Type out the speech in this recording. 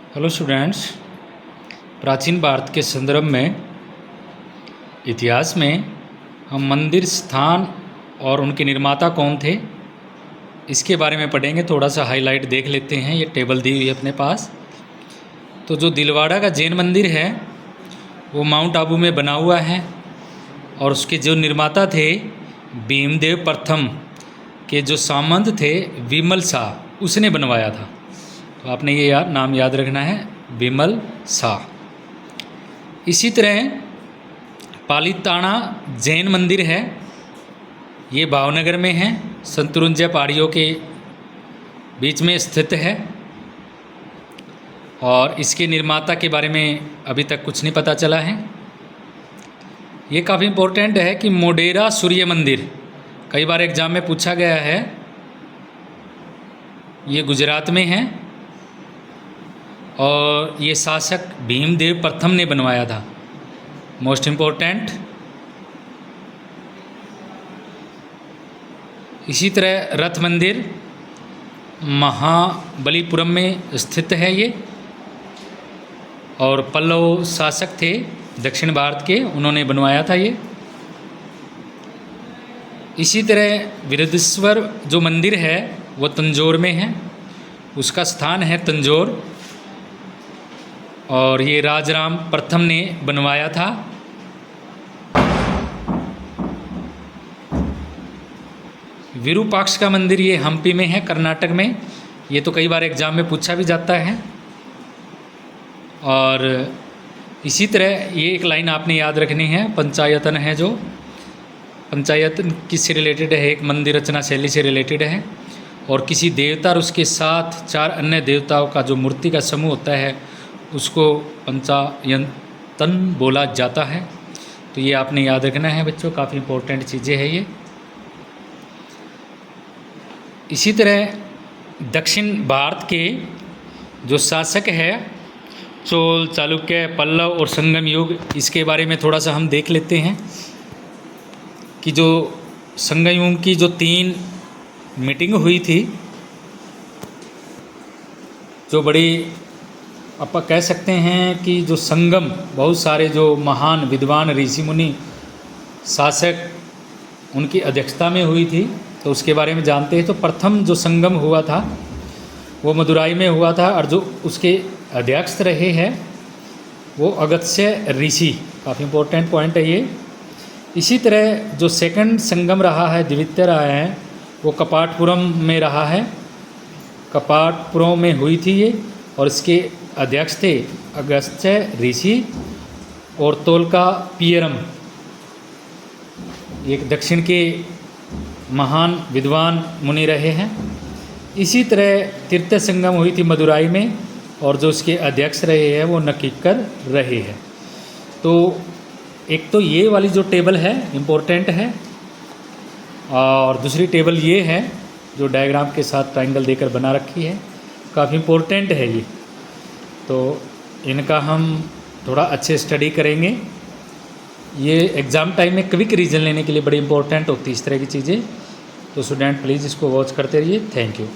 Hello students, प्राचीन भारत के संदर्भ में इतिहास में हम मंदिर स्थान और उनके निर्माता कौन थे इसके बारे में पढ़ेंगे। थोड़ा सा हाईलाइट देख लेते हैं। ये टेबल दी हुई है अपने पास। तो जो दिलवाड़ा का जैन मंदिर है वो माउंट आबू में बना हुआ है और उसके जो निर्माता थे भीमदेव प्रथम के जो सामंत थे विमल शाह, उसने बनवाया था। तो आपने ये नाम याद रखना है, विमल शाह। इसी तरह पालीताना जैन मंदिर है, ये भावनगर में है, संतुरुंजय पहाड़ियों के बीच में स्थित है और इसके निर्माता के बारे में अभी तक कुछ नहीं पता चला है। ये काफ़ी इम्पोर्टेंट है कि मोढेरा सूर्य मंदिर कई बार एग्जाम में पूछा गया है। ये गुजरात में है और ये शासक भीमदेव प्रथम ने बनवाया था। Most important. इसी तरह रथ मंदिर महाबलीपुरम में स्थित है ये, और पल्लव शासक थे दक्षिण भारत के, उन्होंने बनवाया था ये। इसी तरह बृहदीश्वर जो मंदिर है वो तंजौर में है, उसका स्थान है तंजौर और ये राजाराम प्रथम ने बनवाया था। विरूपाक्ष का मंदिर ये हम्पी में है, कर्नाटक में। ये तो कई बार एग्जाम में पूछा भी जाता है। और इसी तरह ये एक लाइन आपने याद रखनी है, पंचायतन है, जो पंचायतन किससे रिलेटेड है? एक मंदिर रचना शैली से रिलेटेड है और किसी देवता और उसके साथ 4 अन्य देवताओं का जो मूर्ति का समूह होता है उसको पंचायतन बोला जाता है। तो ये आपने याद रखना है बच्चों, काफ़ी इम्पोर्टेंट चीज़ें हैं ये। इसी तरह दक्षिण भारत के जो शासक है चोल, चालुक्य, पल्लव और संगम युग, इसके बारे में थोड़ा सा हम देख लेते हैं कि जो संगम युग की जो 3 मीटिंग हुई थी, जो बड़ी आप कह सकते हैं कि जो संगम, बहुत सारे जो महान विद्वान ऋषि मुनि शासक उनकी अध्यक्षता में हुई थी, तो उसके बारे में जानते हैं। तो प्रथम जो संगम हुआ था वो मदुराई में हुआ था और जो उसके अध्यक्ष रहे हैं वो अगस्त्य ऋषि। काफ़ी इम्पोर्टेंट पॉइंट है ये। इसी तरह जो सेकंड संगम रहा है, द्वितीय रहा है, वो कपाटपुरम में रहा है। कपाटपुरम में हुई थी ये और इसके अध्यक्ष थे अगस्त्य ऋषि और तोलकाप्पियम, एक दक्षिण के महान विद्वान मुनि रहे हैं। इसी तरह तृतीय संगम हुई थी मदुराई में और जो उसके अध्यक्ष रहे हैं वो नक्कीकर रहे हैं। तो एक तो ये वाली जो टेबल है इम्पोर्टेंट है और दूसरी टेबल ये है जो डायग्राम के साथ ट्रायंगल देकर बना रखी है, काफ़ी इम्पोर्टेंट है ये। तो इनका हम थोड़ा अच्छे स्टडी करेंगे। ये एग्ज़ाम टाइम में क्विक रीजन लेने के लिए बड़ी इंपॉर्टेंट होती है इस तरह की चीज़ें। तो स्टूडेंट प्लीज़ इसको वॉच करते रहिए। Thank you.